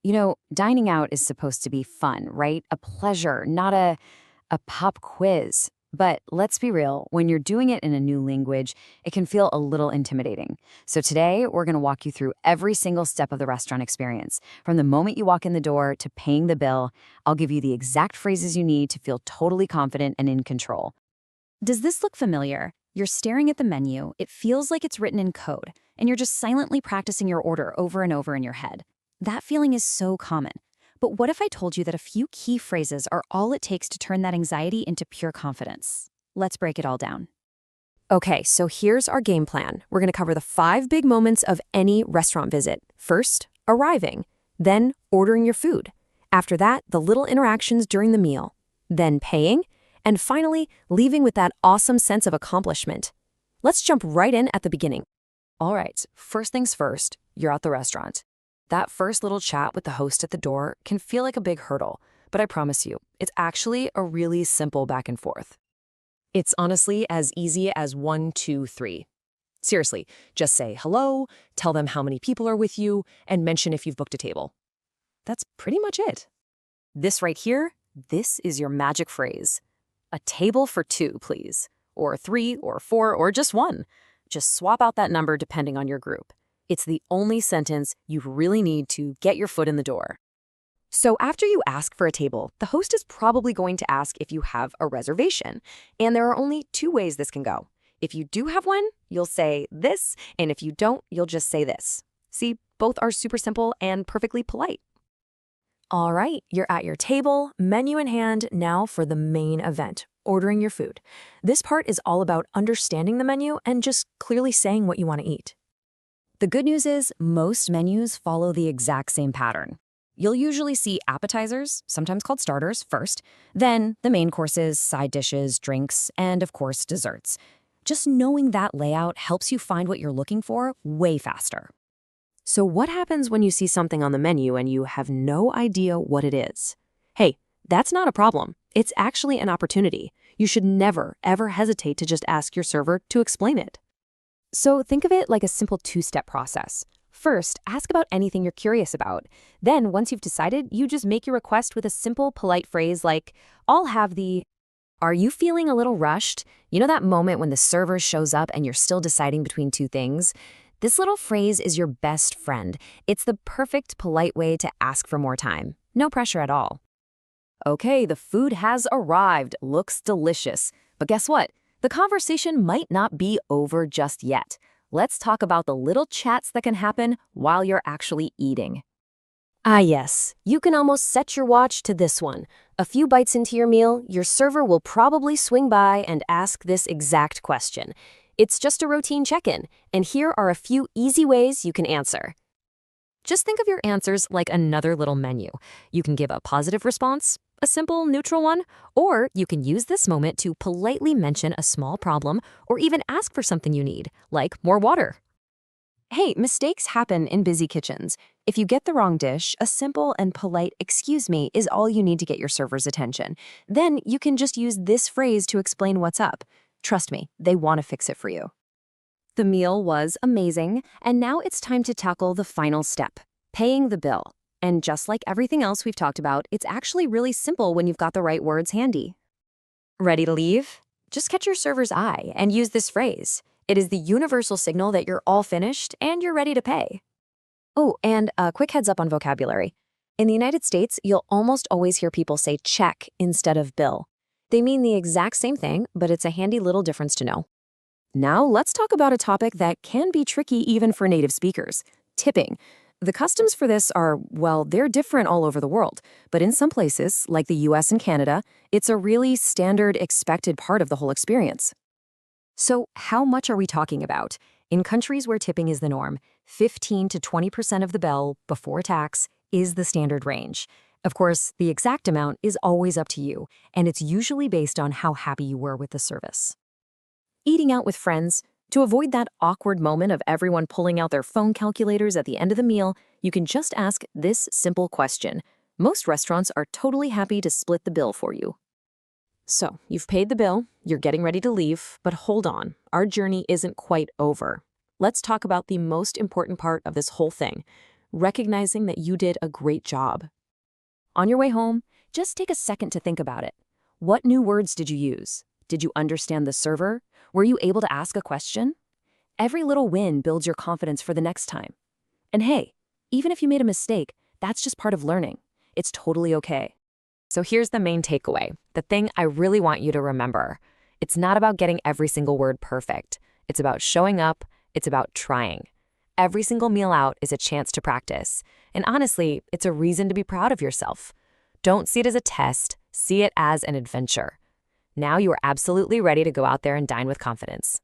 Dining out is supposed to be fun, right? A pleasure, not a pop quiz. But let's be real, when you're doing it in a new language, it can feel a little intimidating. So today, we're going to walk you through every single step of the restaurant experience. From the moment you walk in the door to paying the bill, I'll give you the exact phrases you need to feel totally confident and in control. Does this look familiar? You're staring at the menu, it feels like it's written in code, and you're just silently practicing your order over and over in your head. That feeling is so common. But what if I told you that a few key phrases are all it takes to turn that anxiety into pure confidence? Let's break it all down. Okay, so here's our game plan. We're going to cover the 5 big moments of any restaurant visit. First, arriving. Then, ordering your food. After that, the little interactions during the meal. Then paying. And finally, leaving with that awesome sense of accomplishment. Let's jump right in at the beginning. All right, first things first, you're at the restaurant. That first little chat with the host at the door can feel like a big hurdle, but I promise you, it's actually a really simple back and forth. It's honestly as easy as 1, 2, 3. Seriously, just say hello, tell them how many people are with you, and mention if you've booked a table. That's pretty much it. This right here, this is your magic phrase. A table for 2, please. Or 3, or 4, or just 1. Just swap out that number depending on your group. It's the only sentence you really need to get your foot in the door. So after you ask for a table, the host is probably going to ask if you have a reservation. And there are only 2 ways this can go. If you do have one, you'll say this, and if you don't, you'll just say this. See, both are super simple and perfectly polite. All right, you're at your table, menu in hand, now for the main event, ordering your food. This part is all about understanding the menu and just clearly saying what you want to eat. The good news is most menus follow the exact same pattern. You'll usually see appetizers, sometimes called starters, first, then the main courses, side dishes, drinks, and of course, desserts. Just knowing that layout helps you find what you're looking for way faster. So what happens when you see something on the menu and you have no idea what it is? Hey, that's not a problem. It's actually an opportunity. You should never, ever hesitate to just ask your server to explain it. So think of it like a simple 2-step process. First, ask about anything you're curious about. Then, once you've decided, you just make your request with a simple, polite phrase like, I'll have the... Are you feeling a little rushed? You know that moment when the server shows up and you're still deciding between 2 things? This little phrase is your best friend. It's the perfect, polite way to ask for more time. No pressure at all. Okay, the food has arrived. Looks delicious. But guess what? The conversation might not be over just yet. Let's talk about the little chats that can happen while you're actually eating. Ah yes, you can almost set your watch to this one. A few bites into your meal, your server will probably swing by and ask this exact question. It's just a routine check-in, and here are a few easy ways you can answer. Just think of your answers like another little menu. You can give a positive response, a simple, neutral one, or you can use this moment to politely mention a small problem or even ask for something you need, like more water. Hey, mistakes happen in busy kitchens. If you get the wrong dish, a simple and polite "excuse me" is all you need to get your server's attention. Then you can just use this phrase to explain what's up. Trust me, they want to fix it for you. The meal was amazing, and now it's time to tackle the final step, paying the bill. And just like everything else we've talked about, it's actually really simple when you've got the right words handy. Ready to leave? Just catch your server's eye and use this phrase. It is the universal signal that you're all finished and you're ready to pay. Oh, and a quick heads up on vocabulary. In the United States, you'll almost always hear people say check instead of bill. They mean the exact same thing, but it's a handy little difference to know. Now let's talk about a topic that can be tricky even for native speakers, tipping. The customs for this are, well, they're different all over the world, but in some places, like the US and Canada, it's a really standard, expected part of the whole experience. So how much are we talking about? In countries where tipping is the norm, 15 to 20% of the bill before tax is the standard range. Of course, the exact amount is always up to you, and it's usually based on how happy you were with the service. Eating out with friends. To avoid that awkward moment of everyone pulling out their phone calculators at the end of the meal, you can just ask this simple question. Most restaurants are totally happy to split the bill for you. So, you've paid the bill, you're getting ready to leave, but hold on, our journey isn't quite over. Let's talk about the most important part of this whole thing, recognizing that you did a great job. On your way home, just take a second to think about it. What new words did you use? Did you understand the server? Were you able to ask a question? Every little win builds your confidence for the next time. And hey, even if you made a mistake, that's just part of learning. It's totally okay. So here's the main takeaway, the thing I really want you to remember. It's not about getting every single word perfect. It's about showing up. It's about trying. Every single meal out is a chance to practice. And honestly, it's a reason to be proud of yourself. Don't see it as a test. See it as an adventure. Now you are absolutely ready to go out there and dine with confidence.